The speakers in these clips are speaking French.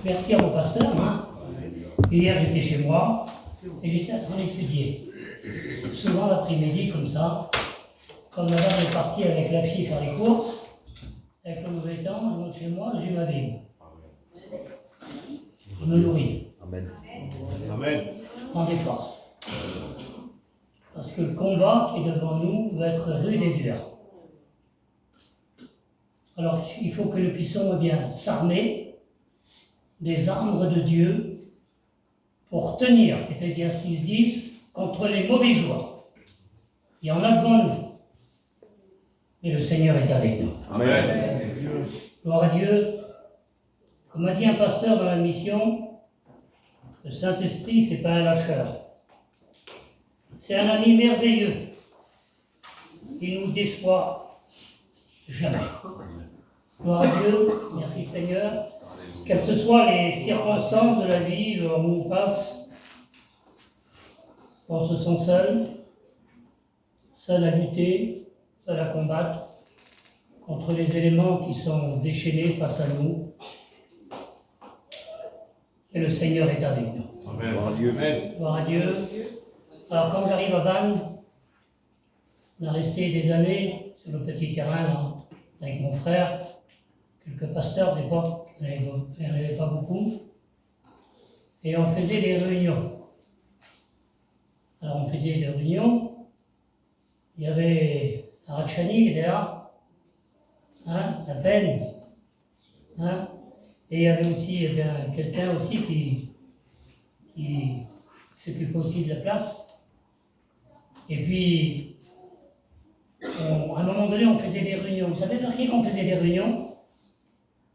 Merci à mon pasteur. Hein. Hier, j'étais chez moi et j'étais en train d'étudier. Souvent l'après-midi, comme ça, comme madame est partie avec la fille faire les courses, avec le mauvais temps, je monte chez moi, j'ai ma Bible. Je me nourris. Amen. Amen. Je prends des forces. Parce que le combat qui est devant nous va être rude et dur. Alors, il faut que nous puissions bien s'armer des armes de Dieu pour tenir, Ephésiens 6:10, contre les mauvais joueurs. Il y en a devant nous. Mais le Seigneur est avec nous. Amen. Gloire à Dieu. Comme a dit un pasteur dans la mission, le Saint-Esprit, c'est pas un lâcheur. C'est un ami merveilleux. Il nous déçoit jamais. Gloire à Dieu. Merci Seigneur. Quelles que soient les circonstances de la vie où on passe, on se sent seul à lutter, seul à combattre contre les éléments qui sont déchaînés face à nous. Et le Seigneur est avec nous. Amen. Gloire à Dieu. Amen. Gloire à Dieu. Alors quand j'arrive à Vannes, on a resté des années sur le petit terrain là, avec mon frère, quelques pasteurs des fois, il n'y en avait pas beaucoup, et on faisait des réunions. Alors on faisait des réunions, il y avait Arachani qui était là, hein, la peine, hein, et il y avait aussi quelqu'un aussi qui s'occupait aussi de la place. Et puis, à un moment donné, on faisait des réunions. Vous savez par qui qu'on faisait des réunions?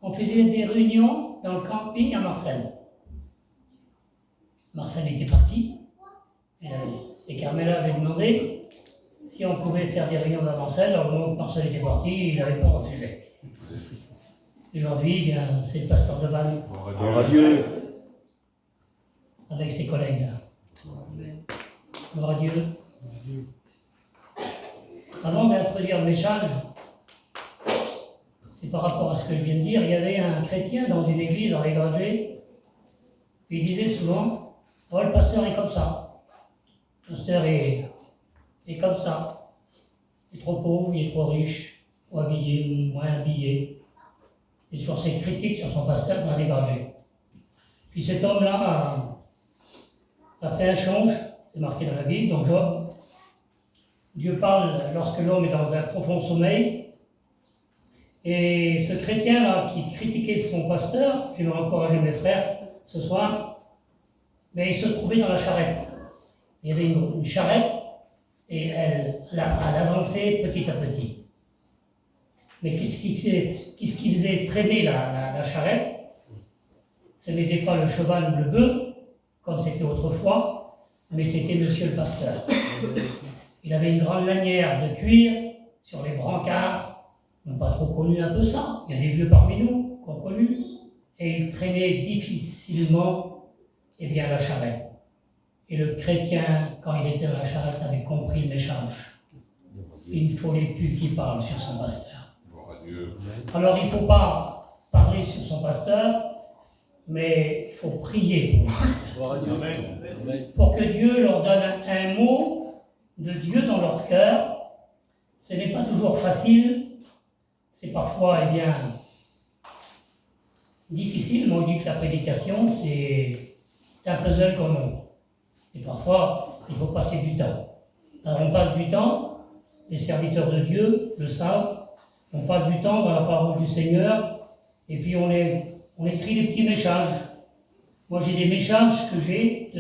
On faisait des réunions dans le camping à Marseille. Marseille était parti. Et Carmela avait demandé si on pouvait faire des réunions à Marseille. Alors, le moment que Marseille était parti, il n'avait pas refusé. Aujourd'hui, eh bien, c'est le pasteur de Vannes. Gloire à Dieu. Avec ses collègues. Gloire à Dieu. Avant d'introduire le message, c'est par rapport à ce que je viens de dire, il y avait un chrétien dans une église dans les Grangers, il disait souvent, oh, le pasteur est comme ça. Le pasteur est comme ça. Il est trop pauvre, il est trop riche, trop habillé, moins habillé. Et sur ses critiques sur son pasteur dans les Grangers. Puis cet homme-là a fait un change, c'est marqué dans la Bible, dans Job. Dieu parle lorsque l'homme est dans un profond sommeil. Et ce chrétien-là qui critiquait son pasteur, je vais encourager mes frères ce soir, mais il se trouvait dans la charrette. Il y avait une charrette et elle avançait petit à petit. Mais qu'est-ce qui faisait traîner la charrette? Ce n'était pas le cheval ou le bœuf, comme c'était autrefois, mais c'était monsieur le pasteur. Il avait une grande lanière de cuir sur les brancards. On n'a pas trop connu un peu ça. Il y a des vieux parmi nous qui ont connu. Et il traînait difficilement la charrette. Et le chrétien, quand il était dans la charrette, avait compris le message. Il ne fallait plus qu'il parle sur son pasteur. Alors il ne faut pas parler sur son pasteur, mais il faut prier pour le pasteur. Pour que Dieu leur donne un mot de Dieu dans leur cœur. Ce n'est pas toujours facile, c'est parfois difficile. Moi je dis que la prédication c'est un puzzle comme on. Et parfois il faut passer du temps. Alors on passe du temps, les serviteurs de Dieu le savent, on passe du temps dans la parole du Seigneur, et puis on écrit des petits messages. Moi j'ai des messages petits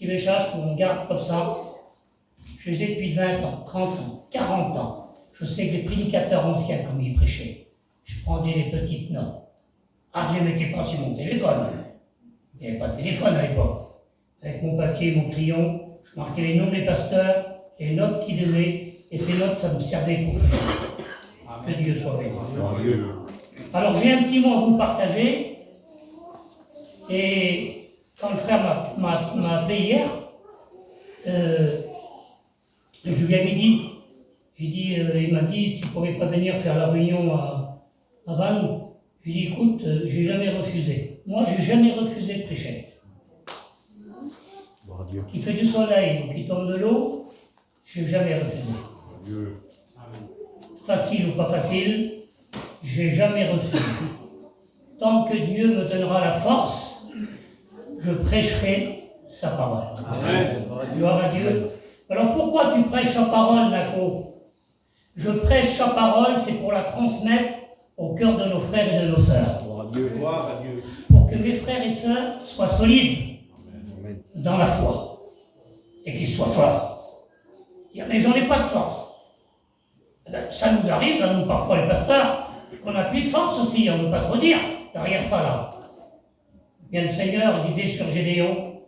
messages qu'on garde comme ça. Je les ai depuis 20 ans, 30 ans, 40 ans. Je sais que les prédicateurs anciens, comme ils prêchaient, je prenais des petites notes. Ah, je ne les mettais pas sur mon téléphone. Il n'y avait pas de téléphone à l'époque. Avec mon papier, mon crayon, je marquais les noms des pasteurs, les notes qu'ils donnaient, et ces notes, ça me servait pour prêcher. Que Dieu soit béni. Alors, j'ai un petit mot à vous partager. Et quand le frère m'a appelé hier, je lui avais dit, il m'a dit, tu ne pourrais pas venir faire la réunion à Vannes. Je lui ai dit, écoute, je n'ai jamais refusé. moi, j'ai jamais refusé de prêcher. Gloire à Dieu. Qu'il fait du soleil ou qu'il tombe de l'eau, je n'ai jamais refusé. Gloire à Dieu. Facile ou pas facile, je n'ai jamais refusé. Tant que Dieu me donnera la force, je prêcherai sa parole. Amen. Gloire à Dieu. Alors pourquoi tu prêches sa parole, Nako? Je prêche sa parole, c'est pour la transmettre au cœur de nos frères et de nos sœurs. Gloire à Dieu. Gloire à Dieu. Pour que mes frères et sœurs soient solides Amen. dans la foi et qu'ils soient forts. Dire, mais j'en ai pas de force. Eh ben, ça nous arrive, à nous parfois les pasteurs, qu'on n'a plus de force aussi, on ne veut pas trop dire, derrière ça là. Bien le Seigneur disait sur Gédéon,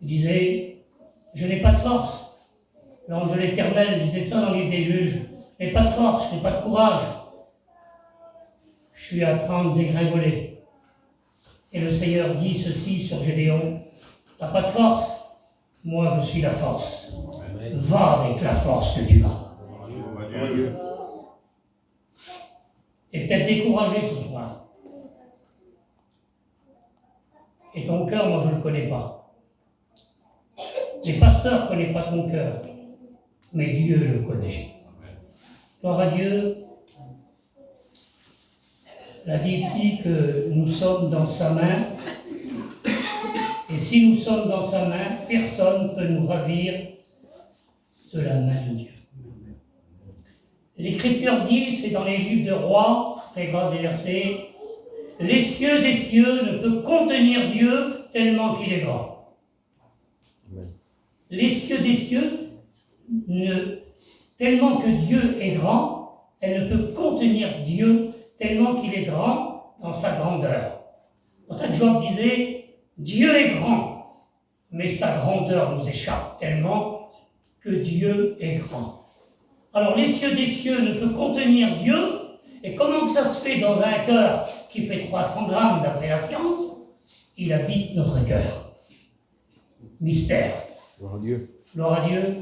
il disait, je n'ai pas de force. L'ange de l'Éternel disait ça dans le livre des Juges, je n'ai pas de force, je n'ai pas de courage. Je suis en train de dégringoler. Et le Seigneur dit ceci sur Gédéon, tu n'as pas de force, moi je suis la force. Amen. Va avec la force que tu as. Gloire à Dieu. Tu es peut-être découragé ce soir. Et ton cœur, moi je ne le connais pas. Les pasteurs ne connaissent pas ton cœur, mais Dieu le connaît. Gloire à Dieu. La Bible dit que nous sommes dans sa main, et si nous sommes dans sa main, personne ne peut nous ravir de la main de Dieu. L'Écriture dit, c'est dans les livres de Rois, très grâce des versets, les cieux des cieux ne peuvent contenir Dieu tellement qu'il est grand. Amen. Les cieux des cieux, tellement que Dieu est grand, elle ne peut contenir Dieu tellement qu'il est grand dans sa grandeur. Pour ça que Job disait, Dieu est grand, mais sa grandeur nous échappe tellement que Dieu est grand. Alors les cieux des cieux ne peuvent contenir Dieu, et comment que ça se fait dans un cœur qui fait 300 grammes d'après la science? Il habite notre cœur. Mystère. Gloire à Dieu. Gloire à Dieu.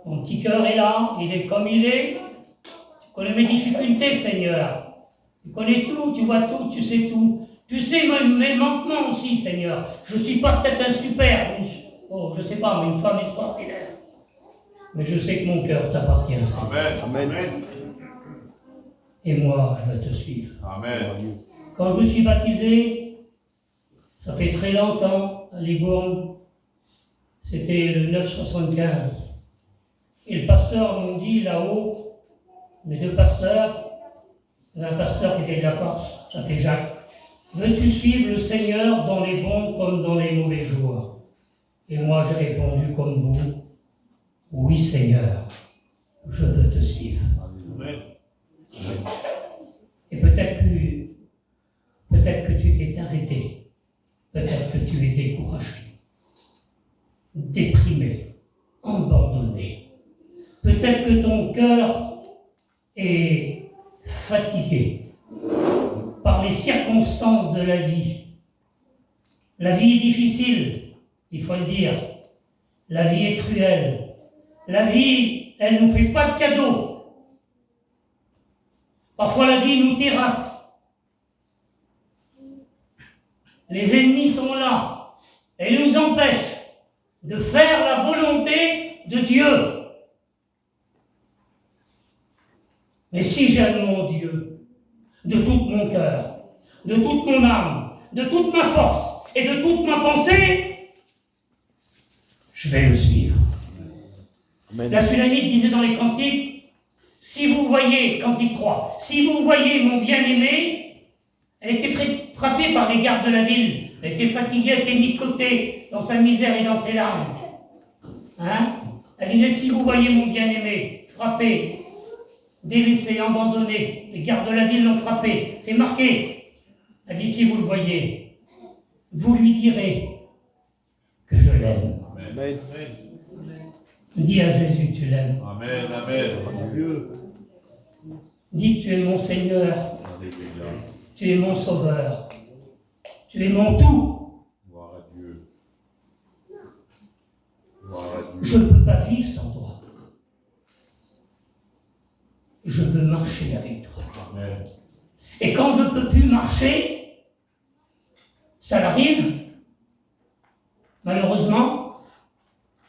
Mon petit cœur est là, il est comme il est. Tu connais mes difficultés, Seigneur. Tu connais tout, tu vois tout, tu sais tout. Tu sais mes manquements aussi, Seigneur. Je ne suis pas peut-être un super, je ne sais pas, mais une femme extraordinaire. Mais je sais que mon cœur t'appartient, Seigneur. Amen. Amen. Et moi, je vais te suivre. Gloire à Dieu. Quand je me suis baptisé, ça fait très longtemps, à Libourne, c'était le 975. Et le pasteur m'ont dit là-haut, mes deux pasteurs, un pasteur qui était de la Corse, s'appelait Jacques, veux-tu suivre le Seigneur dans les bons comme dans les mauvais jours? Et moi j'ai répondu comme vous, oui Seigneur, je veux te suivre. Amen. Et peut-être que tu t'es arrêté, peut-être que tu es découragé, déprimé, abandonné. Peut-être que ton cœur est fatigué par les circonstances de la vie. La vie est difficile, il faut le dire. La vie est cruelle. La vie, elle ne nous fait pas de cadeaux. Parfois la vie nous terrasse. Les ennemis sont là et nous empêchent de faire la volonté de Dieu. Mais si j'aime mon Dieu de tout mon cœur, de toute mon âme, de toute ma force et de toute ma pensée, je vais le suivre. Amen. La Sulamite disait dans les cantiques, si vous voyez, cantique 3, si vous voyez mon bien-aimé, elle était frappée par les gardes de la ville, elle était fatiguée, elle était mise de côté dans sa misère et dans ses larmes. Hein? Elle disait, si vous voyez mon bien-aimé, frappé, délaissé, abandonné, les gardes de la ville l'ont frappé, c'est marqué. Elle dit, si vous le voyez, vous lui direz que je l'aime. Amen. Dis à Jésus, tu l'aimes. Amen. Amen. Dieu. Dis, tu es mon Seigneur, Alléluia. tu es mon Sauveur, tu es mon tout. Gloire à Dieu. Gloire à Dieu. Je ne peux pas vivre sans toi. Je veux marcher avec toi. Amen. Et quand je ne peux plus marcher, Ça l'arrive, malheureusement,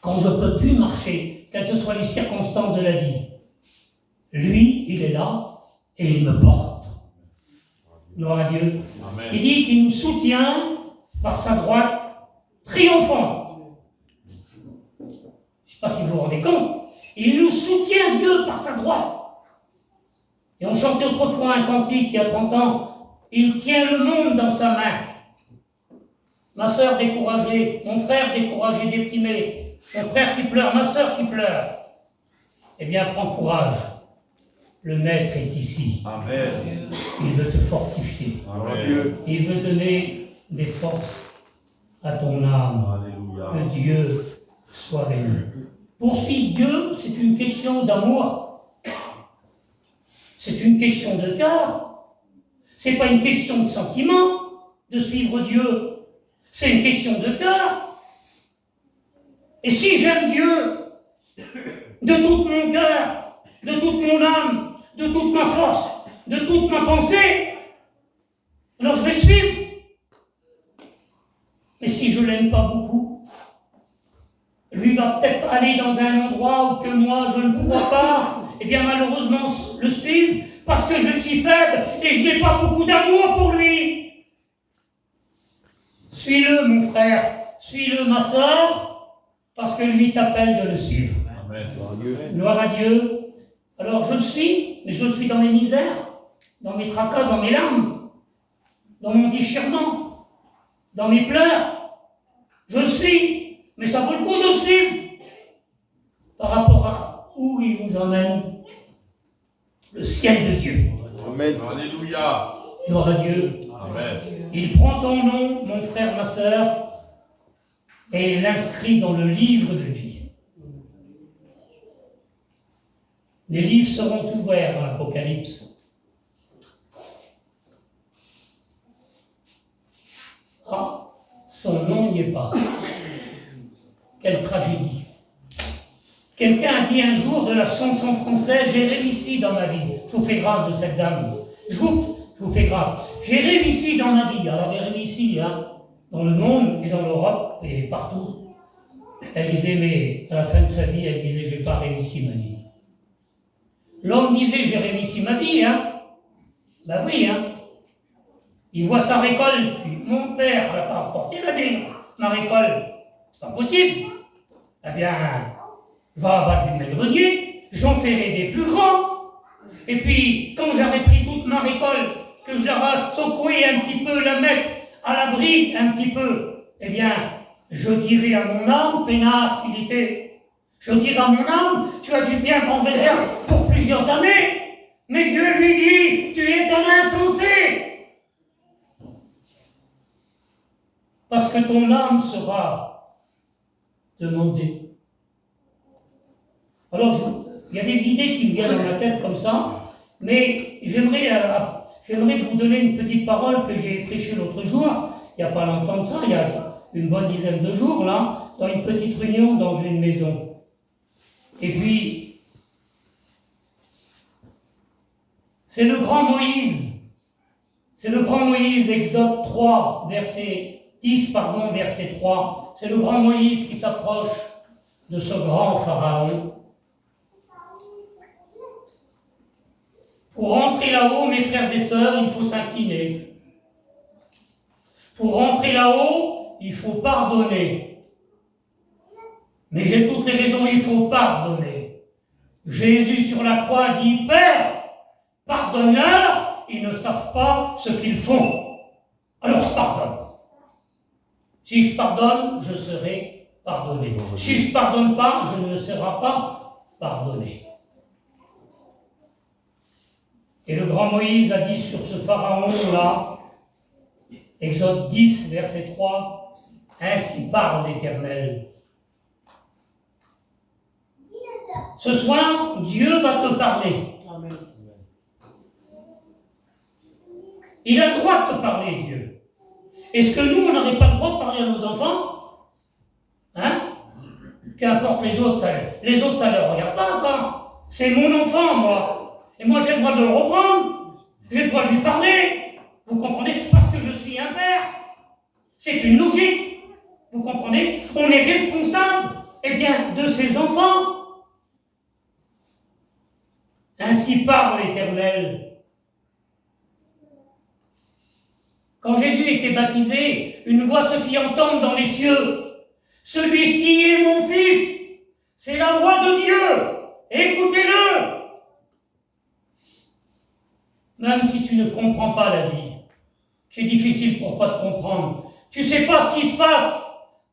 quand je ne peux plus marcher, quelles que soient les circonstances de la vie. Lui, il est là et il me porte. Gloire à Dieu. Amen. Il dit qu'il nous soutient par sa droite triomphante. Je ne sais pas si vous vous rendez compte. Il nous soutient, Dieu, par sa droite. Et on chantait autrefois un cantique il y a 30 ans. Il tient le monde dans sa main. Ma sœur découragée, mon frère découragé, déprimé, mon frère qui pleure, ma sœur qui pleure. Eh bien, prends courage. Le Maître est ici. Amen. Il veut te fortifier. Amen. Il veut donner des forces à ton âme. Alléluia. Que Dieu soit béni. Poursuivre Dieu, c'est une question d'amour. C'est une question de cœur. C'est pas une question de sentiment de suivre Dieu. C'est une question de cœur. Et si j'aime Dieu de tout mon cœur, de toute mon âme, de toute ma force, de toute ma pensée, alors je vais suivre. Mais si je ne l'aime pas beaucoup, lui va peut-être aller dans un endroit où que moi je ne pourrai pas, et bien malheureusement le suivre, parce que je suis faible et je n'ai pas beaucoup d'amour pour lui. Suis-le mon frère, suis-le ma sœur, parce que lui t'appelle de le suivre. Amen. Gloire à Dieu. Alors je le suis, mais je le suis dans mes misères, dans mes tracas, dans mes larmes, dans mon déchirement, dans mes pleurs. Je le suis, mais ça vaut le coup de le suivre par rapport à où il nous emmène, le ciel de Dieu. Amen. Alléluia. Gloire à Dieu. Amen. Il prend ton nom, mon frère, ma sœur, et l'inscrit dans le livre de vie. Les livres seront ouverts dans l'Apocalypse. Ah, son nom n'y est pas. Quelle tragédie. Quelqu'un a dit un jour de la chanson française, j'ai réussi dans ma vie. Je vous fais grâce de cette dame. Je vous fais grâce. J'ai réussi dans ma vie. Elle avait réussi, dans le monde et dans l'Europe et partout. Elle disait, mais à la fin de sa vie, elle disait, j'ai pas réussi ma vie. L'homme disait, j'ai réussi ma vie, Ben oui, Il voit sa récolte, puis mon père n'a pas apporté ma récolte. C'est pas possible. Eh bien, je vais abattre mes greniers, j'en ferai des plus grands. Et puis, quand j'aurai pris toute ma récolte, que je l'aurai secoué un petit peu, la mettre à l'abri un petit peu, eh bien, je dirai à mon âme, peinard qu'il était, je dirai à mon âme, tu as du bien en réserve pour plusieurs années, mais Dieu lui dit, tu es un insensé. Parce que ton âme sera demandée. Alors, il y a des idées qui me viennent dans ma tête comme ça, mais j'aimerais vous donner une petite parole que j'ai prêchée l'autre jour, il n'y a pas longtemps de ça, il y a une bonne dizaine de jours, là, dans une petite réunion dans une maison. Et puis, c'est le grand Moïse, Exode 3, verset 3. C'est le grand Moïse qui s'approche de ce grand pharaon. Pour rentrer là-haut, mes frères et sœurs, il faut s'incliner. Pour rentrer là-haut, il faut pardonner. Mais j'ai toutes les raisons, il faut pardonner. Jésus sur la croix dit, Père, pardonne-leur, ils ne savent pas ce qu'ils font. Alors je pardonne. Si je pardonne, je serai pardonné. Si je ne pardonne pas, je ne serai pas pardonné. Et le grand Moïse a dit sur ce pharaon-là, Exode 10, verset 3, « Ainsi parle l'Éternel. » Ce soir, Dieu va te parler. Amen. Il a le droit de te parler, Dieu. Est-ce que nous, on n'aurait pas le droit de parler à nos enfants? Qu'importe les autres, ça ne les regarde pas, ça. C'est mon enfant, moi. Et moi, j'ai le droit de le reprendre. J'ai le droit de lui parler. Vous comprenez? Parce que je suis un père. C'est une logique. Vous comprenez? On est responsable, eh bien, de ses enfants. Ainsi parle l'Éternel. Quand Jésus était baptisé, une voix se fit entendre dans les cieux. Celui-ci est mon Fils, c'est la voix de Dieu, écoutez-le. Même si tu ne comprends pas la vie, c'est difficile pour toi de comprendre. Tu ne sais pas ce qui se passe,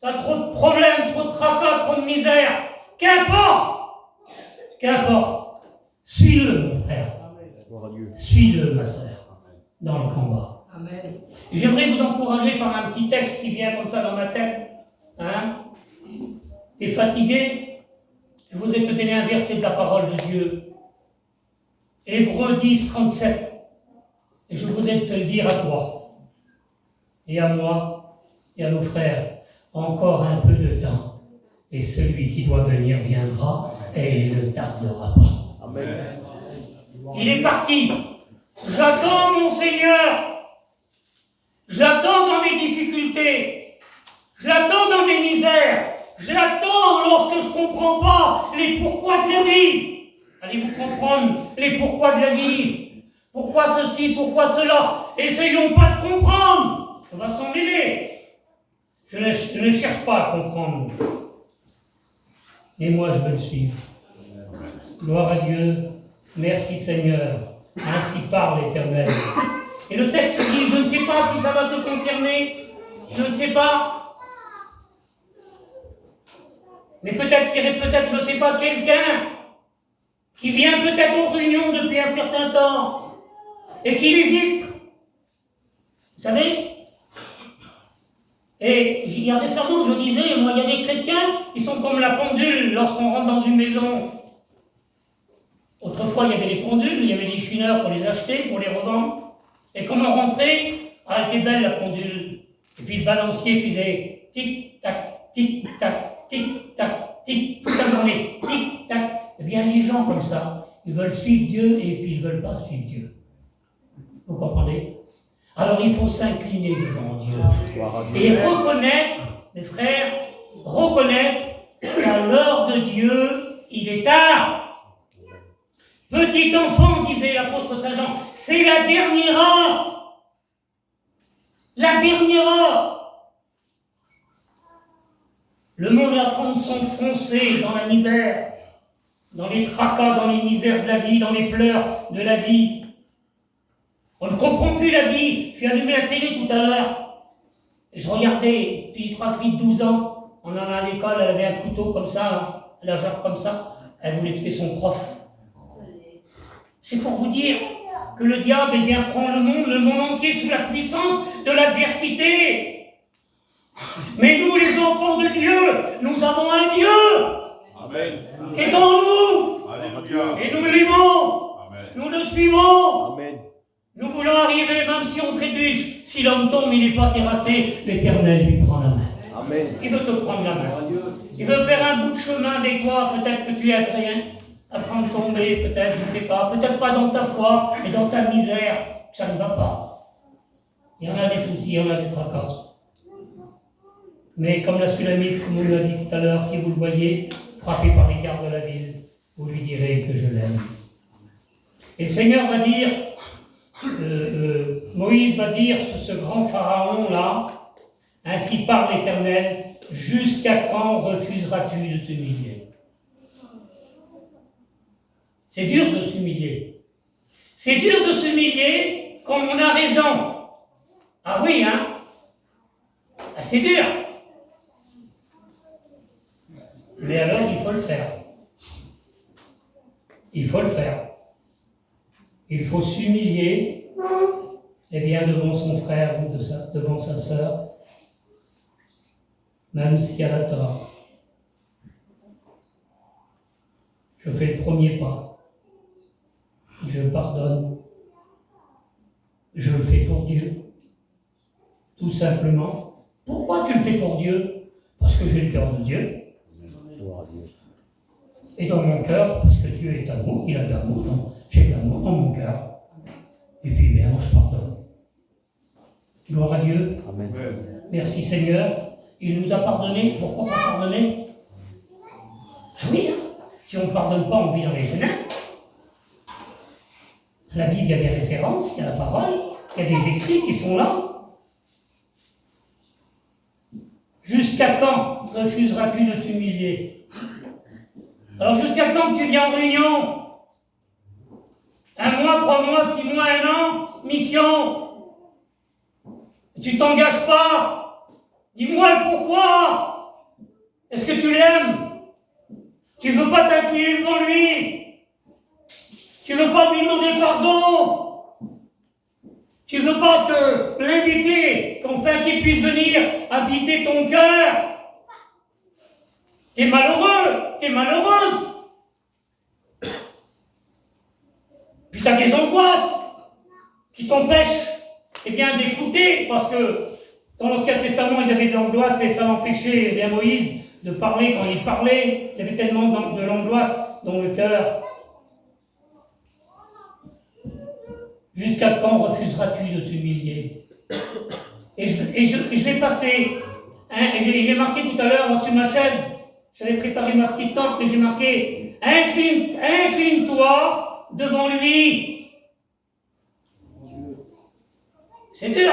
tu as trop de problèmes, trop de tracas, trop de misère. Qu'importe, suis-le mon frère, suis-le ma sœur, dans le combat. Amen. Et j'aimerais vous encourager par un petit texte qui vient comme ça dans ma tête. Hein? T'es fatigué? Je voudrais te donner un verset de la parole de Dieu. Hébreux 10, 37. Et je voudrais te le dire à toi, et à moi, et à nos frères. Encore un peu de temps, et celui qui doit venir viendra, et il ne tardera pas. Amen. Il est parti. J'attends mon Seigneur. J'attends dans mes difficultés. Je l'attends dans mes misères. Je l'attends lorsque je ne comprends pas les pourquoi de la vie. Allez-vous comprendre les pourquoi de la vie? Pourquoi ceci, pourquoi cela? Essayons pas de comprendre. On va s'en mêler. Je ne cherche pas à comprendre. Et moi, je veux le suivre. Gloire à Dieu. Merci Seigneur. Ainsi parle l'Éternel. Et le texte dit, je ne sais pas si ça va te concerner. Je ne sais pas. Mais peut-être qu'il y aurait peut-être, je ne sais pas, quelqu'un qui vient peut-être aux réunions depuis un certain temps et qui hésite. Vous savez? Et il y a récemment, je disais, moi, il y a des chrétiens qui sont comme la pendule lorsqu'on rentre dans une maison. Autrefois, il y avait les pendules, il y avait des chineurs pour les acheter, pour les revendre. Et quand on rentrait, elle était belle la pendule. Et puis le balancier faisait tic-tac, tic-tac, tic-tac, tic, toute la journée, tic-tac. Eh bien, les gens comme ça, ils veulent suivre Dieu et puis ils ne veulent pas suivre Dieu. Vous comprenez? Alors il faut s'incliner devant Dieu. Et reconnaître, mes frères, reconnaître qu'à l'heure de Dieu, il est tard. Petit enfant, disait l'apôtre Saint Jean, c'est la dernière heure. La dernière heure. Le monde est en train de s'enfoncer dans la misère, dans les tracas, dans les misères de la vie, dans les pleurs de la vie. On ne comprend plus la vie. J'ai allumé la télé tout à l'heure. Et je regardais, petite fille de 12 ans, on en a à l'école, elle avait un couteau comme ça, hein, elle a genre comme ça, elle voulait tuer son prof. C'est pour vous dire que le diable, eh bien, prend le monde entier sous la puissance de l'adversité. Mais nous, les enfants de Dieu, nous avons un Dieu. Amen. Qui est en nous. Alléluia. Et nous l'aimons. Amen. Nous le suivons. Amen. Nous voulons arriver, même si on trébuche. Si l'homme tombe, il n'est pas terrassé. L'Éternel lui prend la main. Amen. Il veut te prendre la main. Il veut faire un bout de chemin avec toi. Peut-être que tu es rien. Afin de tomber, peut-être, je ne sais pas. Peut-être pas dans ta foi, mais dans ta misère. Ça ne va pas. Il y en a des soucis, il y en a des tracas. Mais comme la Sulamite, comme on l'a dit tout à l'heure, si vous le voyez, frappé par les gardes de la ville, vous lui direz que je l'aime. Et le Seigneur va dire, Moïse va dire sur ce grand pharaon-là, ainsi parle l'Éternel, jusqu'à quand refuseras-tu de t'humilier? C'est dur de s'humilier. C'est dur de s'humilier quand on a raison. Ah oui, hein? Ah, c'est dur. Mais alors, il faut le faire. Il faut le faire. Il faut s'humilier, eh bien, devant son frère ou devant sa sœur, même si elle a tort. Je fais le premier pas. Je pardonne. Je le fais pour Dieu. Tout simplement. Pourquoi tu le fais pour Dieu? Parce que j'ai le cœur de Dieu. Et dans mon cœur, parce que Dieu est amour, il a de l'amour, j'ai de l'amour dans mon cœur. Et puis, bien, je pardonne. Gloire à Dieu. Amen. Amen. Merci Seigneur. Il nous a pardonné. Pourquoi pas pardonner? Ah oui, hein. Si on ne pardonne pas, on vit dans les ténèbres. La Bible, il y a des références, il y a la parole, il y a des écrits qui sont là. Jusqu'à quand refuseras-tu de t'humilier? Alors jusqu'à quand tu viens en réunion? 1 mois, 3 mois, 6 mois, 1 an, mission. Tu t'engages pas. Dis-moi le pourquoi. Est-ce que tu l'aimes? Tu veux pas t'incliner devant lui? Tu veux pas lui demander pardon? Tu veux pas que l'inviter, qu'enfin qu'il puisse venir habiter ton cœur? T'es malheureux, t'es malheureuse. Puis t'as des angoisses qui t'empêchent d'écouter, parce que dans l'Ancien Testament, il y avait de l'angoisse et ça empêchait Moïse de parler quand il parlait. Il y avait tellement de l'angoisse dans le cœur. Jusqu'à quand refuseras-tu de t'humilier? Et je vais passer, hein, et j'ai marqué tout à l'heure sur ma chaise, j'avais préparé ma petite tente, mais j'ai marqué incline-toi devant lui. C'est dur,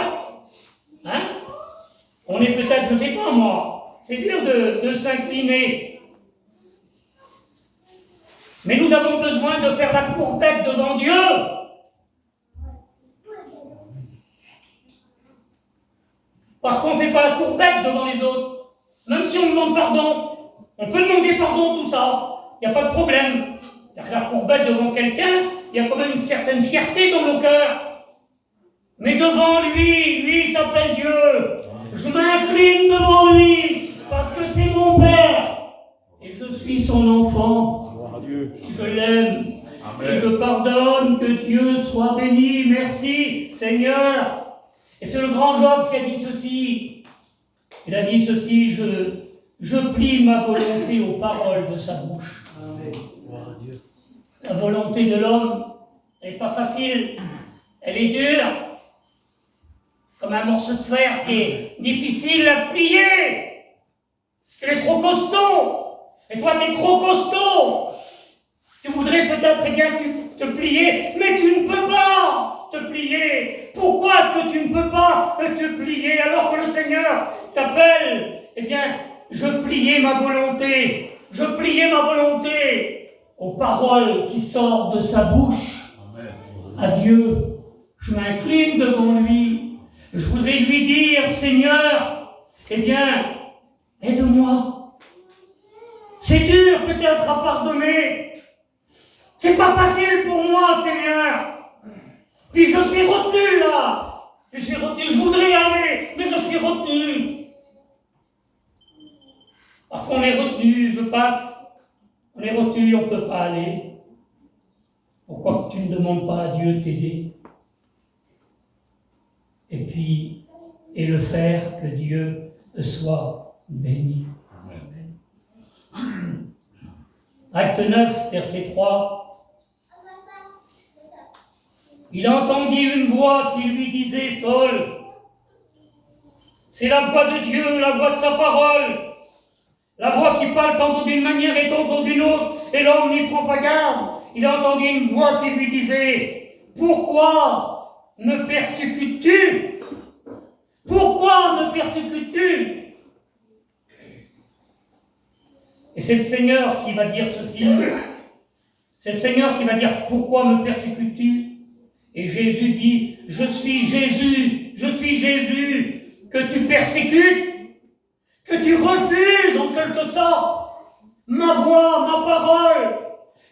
hein? On est peut-être, je ne sais pas moi, c'est dur de s'incliner. Mais nous avons besoin de faire la courbette devant Dieu. Parce qu'on ne fait pas la courbette devant les autres. Même si on demande pardon, on peut demander pardon, tout ça. Il n'y a pas de problème. Faire la courbette devant quelqu'un, il y a quand même une certaine fierté dans nos cœurs. Mais devant lui, lui s'appelle Dieu. Je m'incline devant lui, parce que c'est mon Père. Et je suis son enfant. Et je l'aime. Et je pardonne, que Dieu soit béni. Merci, Seigneur. Et c'est le grand Job qui a dit ceci. Il a dit ceci, je plie ma volonté aux paroles de sa bouche. La volonté de l'homme, elle n'est pas facile. Elle est dure. Comme un morceau de fer qui est difficile à plier. Tu es trop costaud. Et toi, tu es trop costaud. Tu voudrais peut-être bien te plier, mais tu ne peux pas te plier. Pourquoi que tu ne peux pas te plier alors que le Seigneur t'appelle? Eh bien, je pliais ma volonté. Je pliais ma volonté aux paroles qui sortent de sa bouche. Amen. À Dieu. Je m'incline devant lui. Je voudrais lui dire, Seigneur, eh bien, aide-moi. C'est dur peut-être à pardonner. C'est pas facile pour moi, Seigneur. Puis je suis retenu là. Je suis retenu, je voudrais aller, mais je suis retenu. Parfois on est retenu, je passe. On est retenu, on ne peut pas aller. Pourquoi tu ne demandes pas à Dieu de t'aider? Et puis, et le faire, que Dieu soit béni. Amen. Acte 9, verset 3. Il entendit une voix qui lui disait, Saul, c'est la voix de Dieu, la voix de sa parole, la voix qui parle tantôt d'une manière et tantôt d'une autre, et l'homme n'y prend pas garde. Il a entendu une voix qui lui disait, pourquoi me persécutes-tu? Pourquoi me persécutes-tu? Et c'est le Seigneur qui va dire ceci. C'est le Seigneur qui va dire, pourquoi me persécutes-tu? Et Jésus dit, je suis Jésus que tu persécutes, que tu refuses en quelque sorte ma voix, ma parole,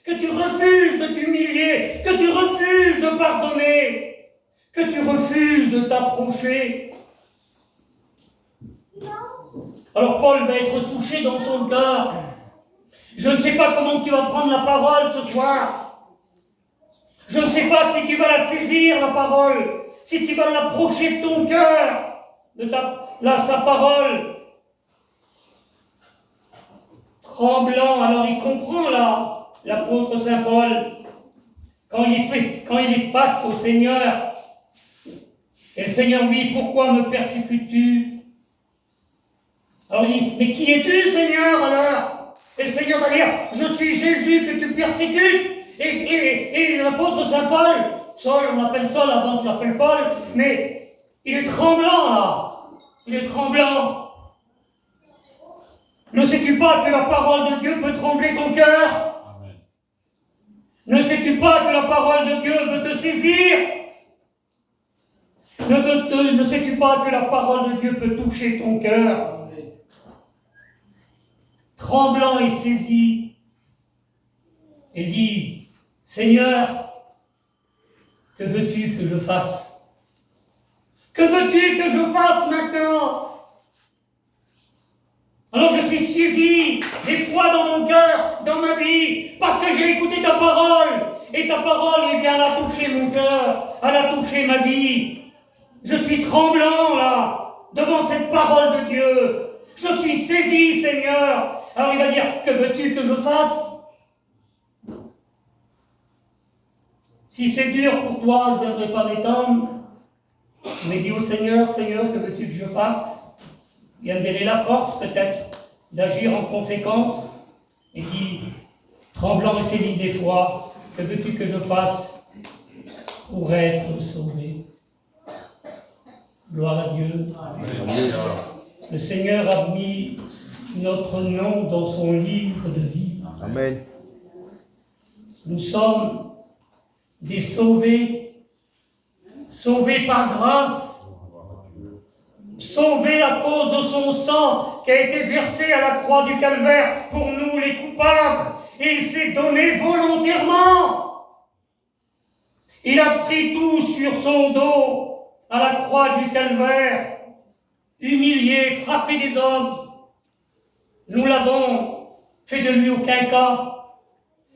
que tu refuses de t'humilier, que tu refuses de pardonner, que tu refuses de t'approcher. Alors Paul va être touché dans son cœur. Je ne sais pas comment tu vas prendre la parole ce soir. Je ne sais pas si tu vas la saisir, la parole, si tu vas l'approcher de ton cœur, sa parole. Tremblant, alors il comprend là, l'apôtre Saint Paul, quand il est face au Seigneur. Et le Seigneur lui dit, pourquoi me persécutes-tu? Alors il dit, mais qui es-tu, Seigneur, alors? Et le Seigneur va dire, je suis Jésus que tu persécutes. Et l'apôtre Saint Paul, Saul, on l'appelle Saul avant qu'il l'appelle Paul, mais il est tremblant là. Il est tremblant. Ne sais-tu pas que la parole de Dieu peut trembler ton cœur? Amen. Ne sais-tu pas que la parole de Dieu veut te saisir? Ne sais-tu pas que la parole de Dieu peut toucher ton cœur? Tremblant et saisi, il dit, Seigneur, que veux-tu que je fasse? Que veux-tu que je fasse maintenant? Alors je suis saisi des fois dans mon cœur, dans ma vie, parce que j'ai écouté ta parole, et ta parole, eh bien, elle a touché mon cœur, elle a touché ma vie. Je suis tremblant là, devant cette parole de Dieu. Je suis saisi, Seigneur. Alors il va dire, que veux-tu que je fasse? Si c'est dur pour toi, je ne viendrai pas m'étendre. Mais dis au Seigneur, Seigneur, que veux-tu que je fasse? Il va me donner la force peut-être d'agir en conséquence. Et dit, tremblant et saisi des fois, que veux-tu que je fasse pour être sauvé? Gloire à Dieu. Alléluia. Le Seigneur a mis notre nom dans son livre de vie. Amen. Nous sommes des sauvés, sauvés par grâce, sauvés à cause de son sang qui a été versé à la croix du Calvaire pour nous les coupables. Et il s'est donné volontairement. Il a pris tout sur son dos à la croix du Calvaire, humilié, frappé des hommes. Nous l'avons fait de lui aucun cas.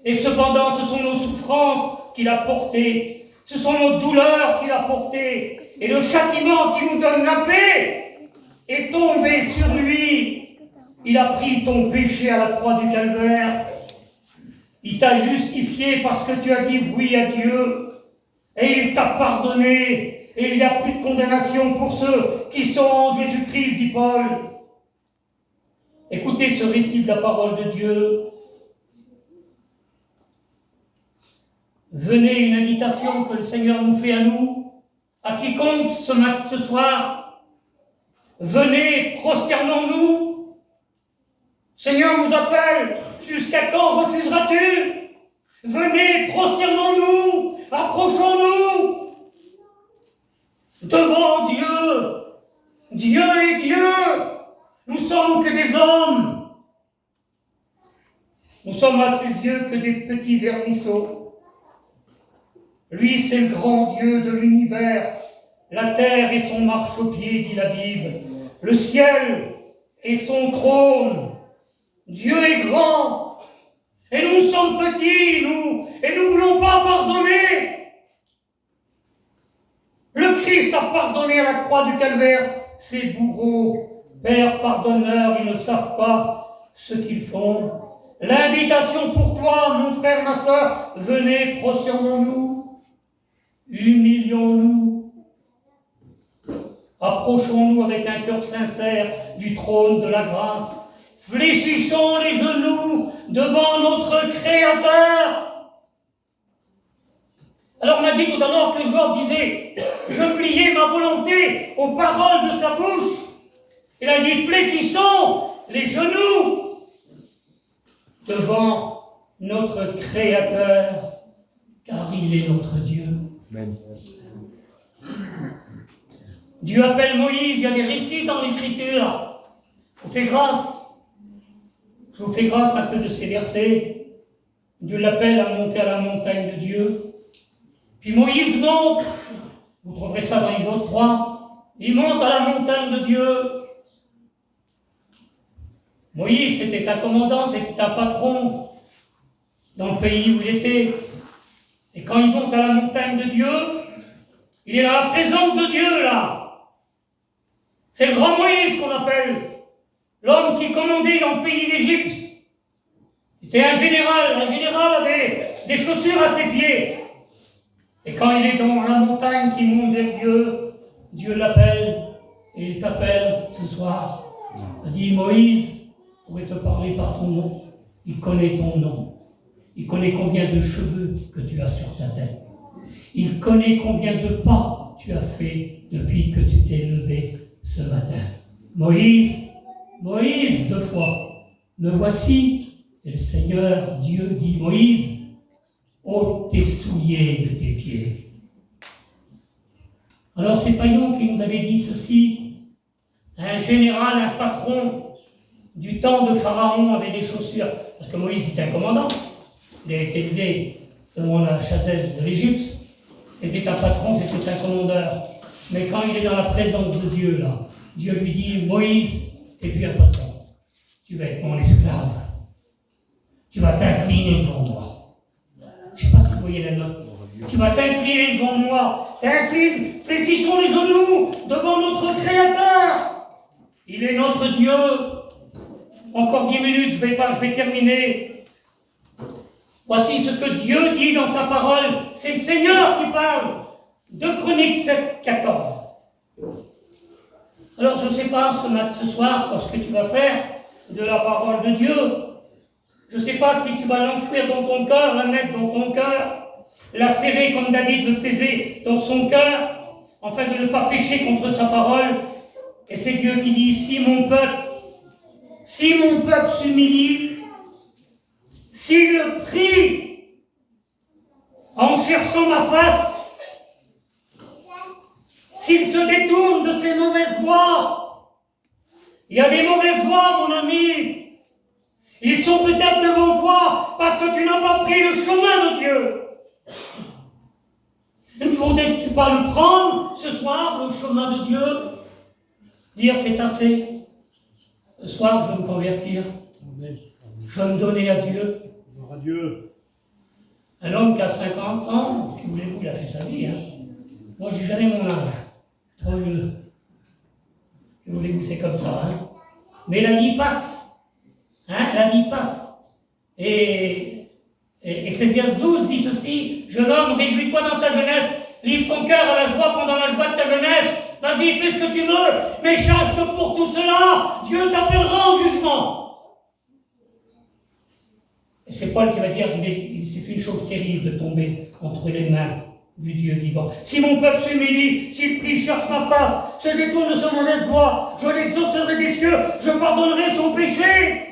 Et cependant, ce sont nos souffrances qu'il a portées. Ce sont nos douleurs qu'il a portées. Et le châtiment qui nous donne la paix est tombé sur lui. Il a pris ton péché à la croix du Calvaire. Il t'a justifié parce que tu as dit oui à Dieu. Et il t'a pardonné. Et il n'y a plus de condamnation pour ceux qui sont en Jésus-Christ, dit Paul. Écoutez ce récit de la parole de Dieu. Venez, une invitation que le Seigneur nous fait à nous, à quiconque ce soir. Venez, prosternons-nous. Seigneur nous appelle. Jusqu'à quand refuseras-tu? Venez, prosternons-nous. Approchons-nous. Devant Dieu. Dieu est Dieu. Nous sommes que des hommes. Nous sommes à ses yeux que des petits vermisseaux. Lui, c'est le grand Dieu de l'univers. La terre est son marchepied, dit la Bible. Le ciel est son trône. Dieu est grand. Et nous sommes petits, nous. Et nous ne voulons pas pardonner. Le Christ a pardonné à la croix du Calvaire ses bourreaux. Père, pardonne-leur, ils ne savent pas ce qu'ils font. L'invitation pour toi, mon frère, ma soeur, venez, prosternons-nous, humilions-nous, approchons-nous avec un cœur sincère du trône de la grâce, fléchissons les genoux devant notre Créateur. Alors on m'a dit tout à l'heure que Job disait, je pliais ma volonté aux paroles de sa bouche. Il a dit, fléchissons les genoux devant notre Créateur, car il est notre Dieu. Amen. Dieu appelle Moïse, il y a des récits dans l'Écriture. Je vous fais grâce un peu de ces versets. Dieu l'appelle à monter à la montagne de Dieu. Puis Moïse monte, vous trouverez ça dans Exode 3, il monte à la montagne de Dieu. Moïse, c'était un commandant, c'était un patron dans le pays où il était. Et quand il monte à la montagne de Dieu, il est dans la présence de Dieu, là. C'est le grand Moïse qu'on appelle, l'homme qui commandait dans le pays d'Égypte. C'était un général avait des chaussures à ses pieds. Et quand il est dans la montagne qui monte vers Dieu, Dieu l'appelle, et il t'appelle ce soir. Il a dit Moïse pourrait te parler par ton nom. Il connaît ton nom. Il connaît combien de cheveux que tu as sur ta tête. Il connaît combien de pas tu as fait depuis que tu t'es levé ce matin. Moïse, Moïse, 2 fois, me voici. Et le Seigneur Dieu dit Moïse, ôte tes souliers de tes pieds. Alors c'est Paillon qui nous avait dit ceci. Un général, un patron du temps de Pharaon avait des chaussures. Parce que Moïse était un commandant. Il a été élevé selon la chassaise de l'Égypte. C'était un patron, c'était un commandeur. Mais quand il est dans la présence de Dieu, là, Dieu lui dit, Moïse, t'es plus un patron. Tu vas être mon esclave. Tu vas t'incliner devant moi. Je ne sais pas si vous voyez la note. Tu vas t'incliner devant moi. T'inclines, fléchissons les genoux devant notre Créateur. Il est notre Dieu. Encore 10 minutes, je vais terminer. Voici ce que Dieu dit dans sa parole. C'est le Seigneur qui parle. 2 Chroniques 7, 14. Alors je ne sais pas ce soir ce que tu vas faire de la parole de Dieu. Je ne sais pas si tu vas l'enfouir dans ton cœur, la mettre dans ton cœur, la serrer comme David le faisait dans son cœur, afin de ne pas pécher contre sa parole. Et c'est Dieu qui dit, si mon peuple s'humilie, s'il prie en cherchant ma face, s'il se détourne de ses mauvaises voies, il y a des mauvaises voies, mon ami. Ils sont peut-être devant toi parce que tu n'as pas pris le chemin de Dieu. Il ne faudrait pas le prendre ce soir, le chemin de Dieu. Dire c'est assez. Ce soir, je veux me convertir. Je veux me donner à Dieu. Un homme qui a 50 ans, qui voulez-vous, il a fait sa vie. Hein. Moi, je n'ai jamais mon âge. Trop vieux. Que voulez-vous, c'est comme ça. Hein. Mais la vie passe. Hein, la vie passe. Et Ecclésiaste 12 dit ceci, jeune homme, réjouis-toi dans ta jeunesse, livre ton cœur à la joie pendant la joie de ta jeunesse, vas-y, fais ce que tu veux, mais sache que pour tout cela, Dieu t'appellera au jugement. Et c'est Paul qui va dire que c'est une chose terrible de tomber entre les mains du Dieu vivant. Si mon peuple s'humilie, s'il prie, cherche ma face, se détourne de sa mauvaise voie, je l'exaucerai des cieux, je pardonnerai son péché.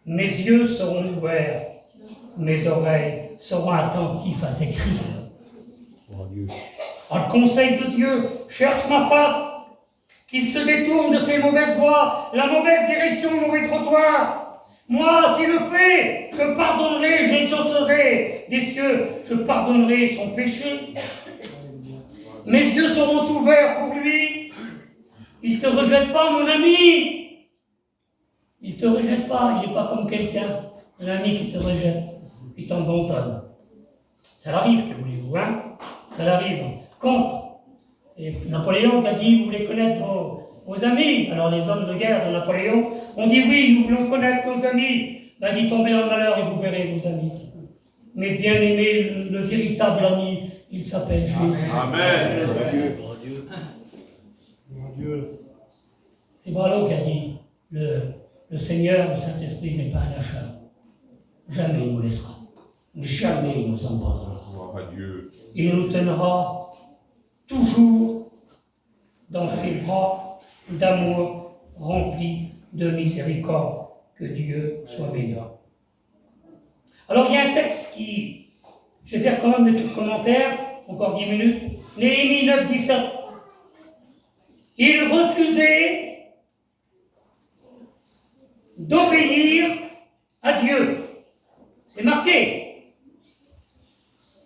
Mes yeux seront ouverts, mes oreilles seront attentives à ses cris. En conseil de Dieu, cherche ma face, qu'il se détourne de ses mauvaises voies, la mauvaise direction, le mauvais trottoir. Moi, s'il le fait, je pardonnerai, j'exaucerai des cieux, je pardonnerai son péché. Mes yeux seront ouverts pour lui. Il ne te rejette pas, mon ami. Il ne te rejette pas, il n'est pas comme quelqu'un, un ami qui te rejette, qui t'abandonne. Ça l'arrive, que voulez-vous, hein? Ça l'arrive. Contre. Et Napoléon qui a dit, vous voulez connaître vos amis. Alors les hommes de guerre de Napoléon ont dit, oui, nous voulons connaître nos amis. Ben, dit, tombez dans le malheur et vous verrez vos amis. Mais bien aimé, le véritable ami, il s'appelle Jésus. Amen. C'est Bralo qui a dit, le Seigneur, le Saint-Esprit n'est pas un achat. Jamais il nous laissera. Jamais il nous abandonnera. Il nous tiendra toujours dans ses bras d'amour remplis de miséricorde. Que Dieu soit béni. Alors il y a un texte qui... Je vais faire quand même des petits commentaires, encore 10 minutes. Néhémie 9, 17. Il refusait d'obéir à Dieu. C'est marqué.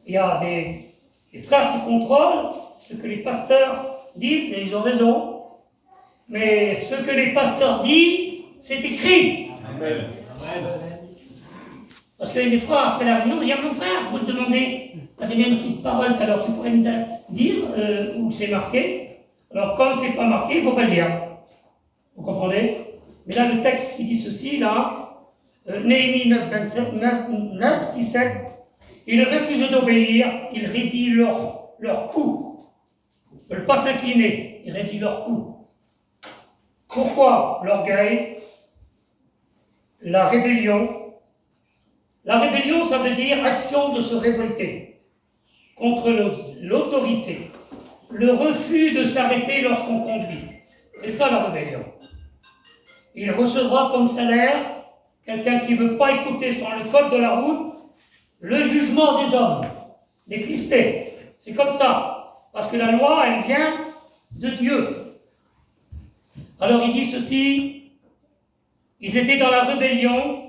Il y a des frères qui contrôlent ce que les pasteurs disent, et ils ont raison. Mais ce que les pasteurs disent, c'est écrit. Amen. Parce que des fois, après la réunion, il y a mon frère, vous te demandez, tu as donné une petite parole, alors tu pourrais me dire où c'est marqué. Alors quand c'est pas marqué, il ne faut pas le dire. Vous comprenez? Mais là, le texte qui dit ceci, là, Néhémie 9, 27, 9, 17, ils refusaient d'obéir, ils raidissent leur cou. Ils ne veulent pas s'incliner, ils raidissent leur cou. Pourquoi l'orgueil? La rébellion. La rébellion, ça veut dire action de se révolter contre l'autorité. Le refus de s'arrêter lorsqu'on conduit. C'est ça la rébellion. Il recevra comme salaire, quelqu'un qui ne veut pas écouter sur le code de la route, le jugement des hommes, des Christés. C'est comme ça. Parce que la loi, elle vient de Dieu. Alors il dit ceci, ils étaient dans la rébellion,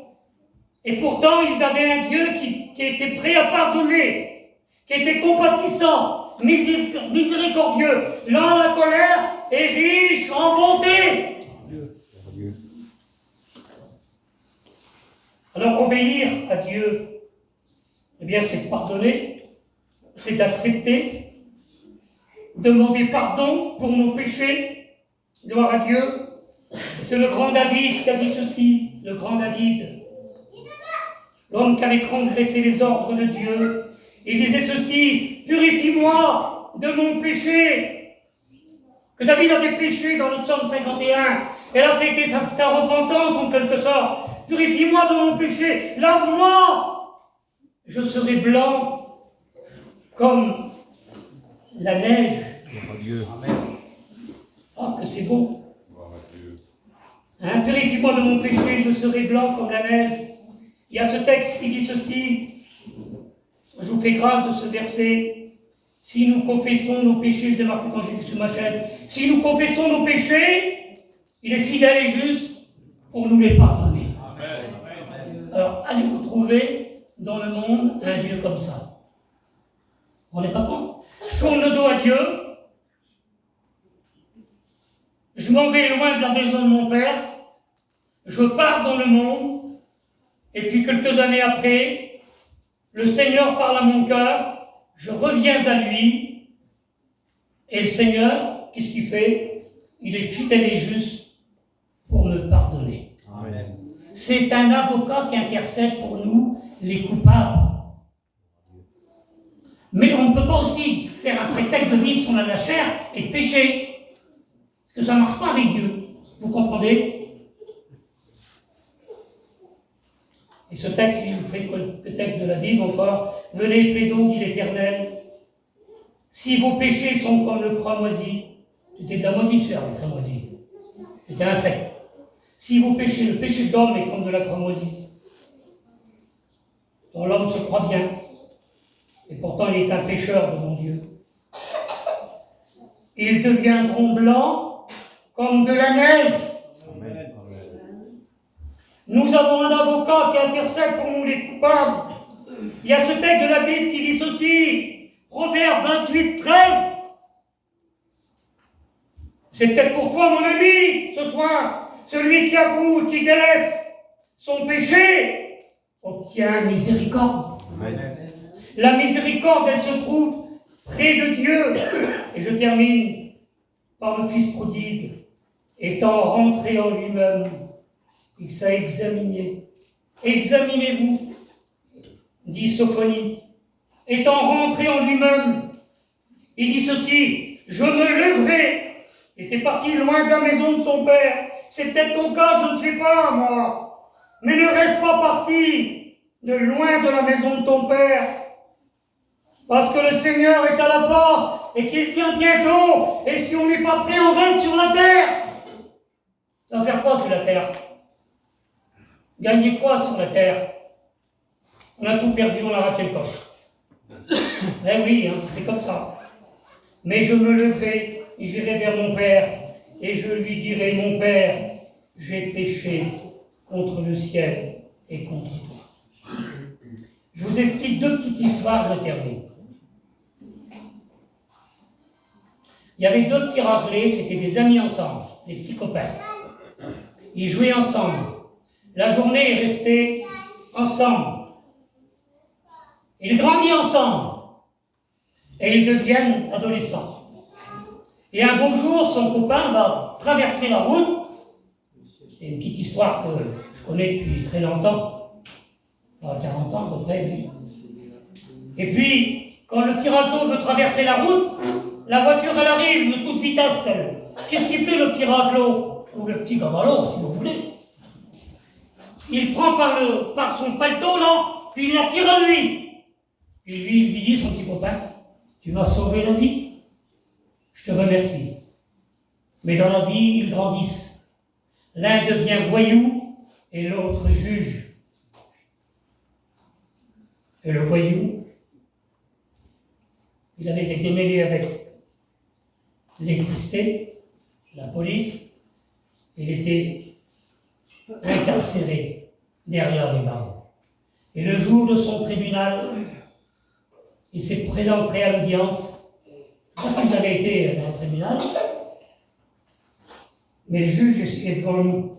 et pourtant ils avaient un Dieu qui était prêt à pardonner, qui était compatissant, miséricordieux, lent à la colère et riche en bonté. Alors obéir à Dieu, eh bien c'est pardonner, c'est d'accepter, demander pardon pour nos péchés, gloire à Dieu. C'est le grand David qui a dit ceci, le grand David, l'homme qui avait transgressé les ordres de Dieu. Il disait ceci, purifie-moi de mon péché. Que David avait péché dans le psaume 51, et là c'était sa repentance en quelque sorte. Purifie-moi de mon péché, lave-moi, je serai blanc comme la neige. Ah, que c'est beau. Hein, purifie-moi de mon péché, je serai blanc comme la neige. Il y a ce texte qui dit ceci, je vous fais grâce de ce verset, si nous confessons nos péchés, je l'ai marqué quand j'étais sous ma chaise, si nous confessons nos péchés, il est fidèle et juste pour nous les pardonner. Amen. Alors, allez-vous trouver dans le monde un Dieu comme ça? Vous ne rendez pas compte? Je tourne le dos à Dieu, je m'en vais loin de la maison de mon père, je pars dans le monde, et puis quelques années après, le Seigneur parle à mon cœur, je reviens à lui, et le Seigneur, qu'est-ce qu'il fait? Il est fidèle et juste pour me pardonner. Amen. C'est un avocat qui intercède pour nous, les coupables. Mais on ne peut pas aussi faire un prétexte de dire si on a de la chair et de pécher. Parce que ça ne marche pas avec Dieu. Vous comprenez? Et ce texte, si je vous fais le texte de la Bible encore, venez, plaidons, dit l'Éternel, si vos péchés sont comme le cramoisi, c'était de la moisissure, le cramoisi, c'était un insecte. Si vos péchés, le péché de l'homme est comme de la cramoisi, dont l'homme se croit bien, et pourtant il est un pécheur devant Dieu, ils deviendront blancs comme de la neige. Amen. Nous avons un avocat qui intercède pour nous les coupables. Il y a ce texte de la Bible qui dit ceci, Proverbe 28, 13. C'est peut-être pour toi, mon ami, ce soir, celui qui avoue, qui délaisse son péché, obtient miséricorde. Amen. La miséricorde, elle se trouve près de Dieu. Et je termine par le Fils prodigue, étant rentré en lui-même, il s'est examiné. Examinez-vous, dit Sophonie. Étant rentré en lui-même, il dit ceci, je me lèverai. Il était parti loin de la maison de son père. C'est peut-être ton cas, je ne sais pas, moi. Mais ne reste pas parti de loin de la maison de ton père. Parce que le Seigneur est à la porte et qu'il vient bientôt. Et si on n'est pas prêt, on reste sur la terre. Ça va faire quoi sur la terre? Gagner quoi sur la terre? On a tout perdu, on a raté le coche. Eh oui, hein, c'est comme ça. Mais je me leverai et j'irai vers mon Père et je lui dirai, mon Père, j'ai péché contre le ciel et contre toi. Je vous explique deux petites histoires, je termine. Il y avait deux petits raclés, c'était des amis ensemble, des petits copains. Ils jouaient ensemble. La journée est restée ensemble. Ils grandissent ensemble. Et ils deviennent adolescents. Et un beau jour, son copain va traverser la route. C'est une petite histoire que je connais depuis très longtemps. 40 ans à peu près, lui. Et puis, quand le petit raclo veut traverser la route, la voiture, elle arrive de toute vitesse, elle. Qu'est-ce qu'il fait, le petit raclo? ou le petit Gavalo, si vous voulez. Il prend par son paletot, là, puis il l'attire à lui. Et lui, il lui dit, son petit copain, tu m'as sauvé la vie, je te remercie. Mais dans la vie, ils grandissent. L'un devient voyou et l'autre juge. Et le voyou, il avait été démêlé avec l'électricité, la police, il était incarcéré derrière les barreaux. Et le jour de son tribunal, il s'est présenté à l'audience. Je ne sais pas s'il avait été dans un tribunal, mais le juge est devant nous.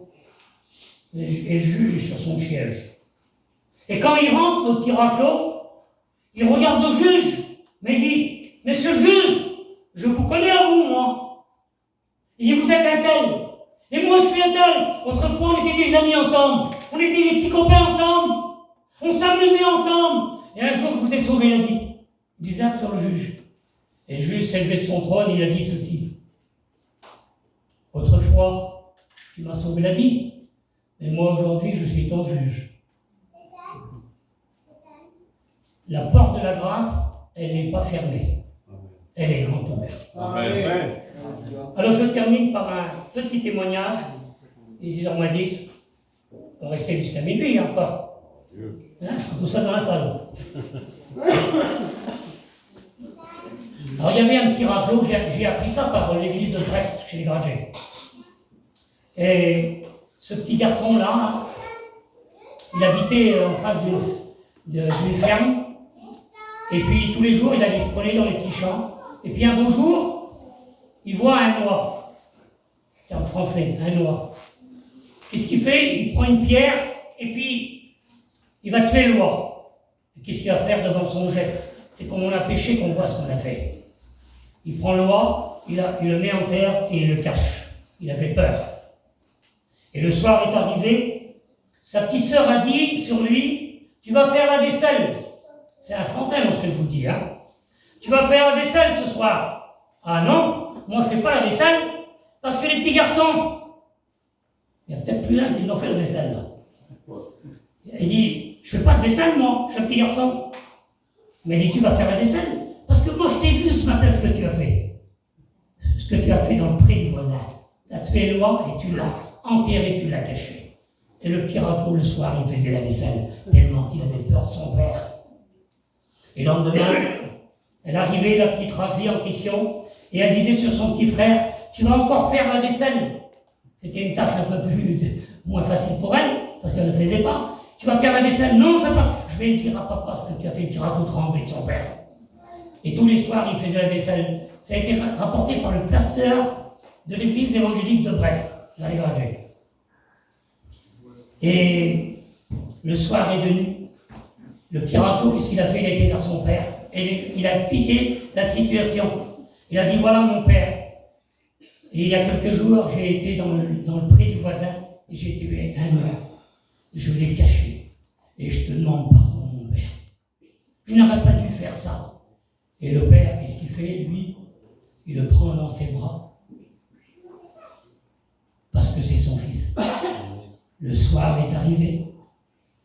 Et le juge est sur son siège. Et quand il rentre, le petit raclot, il regarde le juge, mais il dit, monsieur le juge, je vous connais à vous, moi. Il dit, vous êtes un tel. Et moi, je suis un tel. Autrefois, on était des amis ensemble. On était des petits copains ensemble. On s'amusait ensemble. Et un jour, je vous ai sauvé la vie. Il dit ça sur le juge. Et le juge s'est levé de son trône, il a dit ceci. Autrefois, tu m'as sauvé la vie. Mais moi, aujourd'hui, je suis ton juge. La porte de la grâce, elle n'est pas fermée. Elle est grande ouverte. Amen. Alors je termine par un petit témoignage. Il est 10h10. On va rester jusqu'à minuit encore. Hein, je fais tout ça dans la salle. Alors il y avait un petit raclot, j'ai appris ça par l'église de Brest, chez les Grangers. Et ce petit garçon-là, il habitait en face d'une ferme. Et puis tous les jours, il allait se promener dans les petits champs. Et puis un beau jour, il voit un oie. C'est en français, un oie. Qu'est-ce qu'il fait? Il prend une pierre et puis il va tuer l'oie. Qu'est-ce qu'il va faire devant son geste? C'est comme on a péché qu'on voit ce qu'on a fait. Il prend l'oie, il le met en terre et il le cache. Il avait peur. Et le soir est arrivé, sa petite sœur a dit sur lui, tu vas faire la vaisselle. C'est un fantin, ce que je vous dis, hein. Tu vas faire la vaisselle ce soir. Ah non, moi je ne fais pas la vaisselle, parce que les petits garçons, il y a peut-être plus d'un qui n'ont fait la vaisselle, là. Il dit, je ne fais pas de vaisselle, moi, je suis un petit garçon. Mais il dit, tu vas faire la vaisselle, parce que moi je t'ai vu ce matin ce que tu as fait. Ce que tu as fait dans le pré du voisin. Tu as tué l'oie et tu l'as enterré, tu l'as caché. Et le petit raclot, le soir, il faisait la vaisselle, tellement qu'il avait peur de son père. Et le lendemain, elle arrivait, la petite raclie en question, et elle disait sur son petit frère, tu vas encore faire la vaisselle. C'était une tâche un peu moins facile pour elle, parce qu'elle ne le faisait pas. Tu vas faire la vaisselle? Non, je ne vais pas. Je vais le dire à papa ce que tu as fait, le petit raclot tremblé de son père. Et tous les soirs, il faisait la vaisselle. Ça a été rapporté par le pasteur de l'église évangélique de Brest, dans les Grangers. Et le soir est venu. Le petit raclot, qu'est-ce qu'il a fait? Il a été vers son père. Et il a expliqué la situation. Il a dit, voilà mon père. Et il y a quelques jours, j'ai été dans le pré du voisin et j'ai tué un oie. Je l'ai caché. Et je te demande pardon, mon père. Je n'aurais pas dû faire ça. Et le père, qu'est-ce qu'il fait, lui? Il le prend dans ses bras. Parce que c'est son fils. Le soir est arrivé.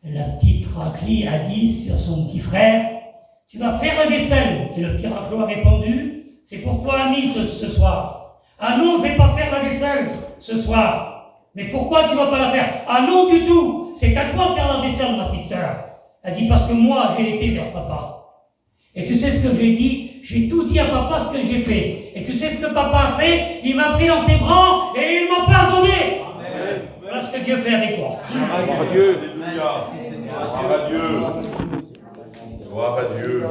La petite raclie a dit sur son petit frère, tu vas faire la vaisselle. Et le petit raclot a répondu, c'est pour toi, ami, ce soir. Ah non, je ne vais pas faire la vaisselle ce soir. Mais pourquoi tu ne vas pas la faire? Ah non, du tout. C'est à toi de faire la vaisselle, ma petite sœur. Elle dit, parce que moi, j'ai été vers papa. Et tu sais ce que j'ai dit? J'ai tout dit à papa ce que j'ai fait. Et tu sais ce que papa a fait? Il m'a pris dans ses bras et il m'a pardonné. Voilà ce que Dieu fait avec toi. Gloire à Dieu. Alléluia. Gloire à Dieu. Gloire à Dieu.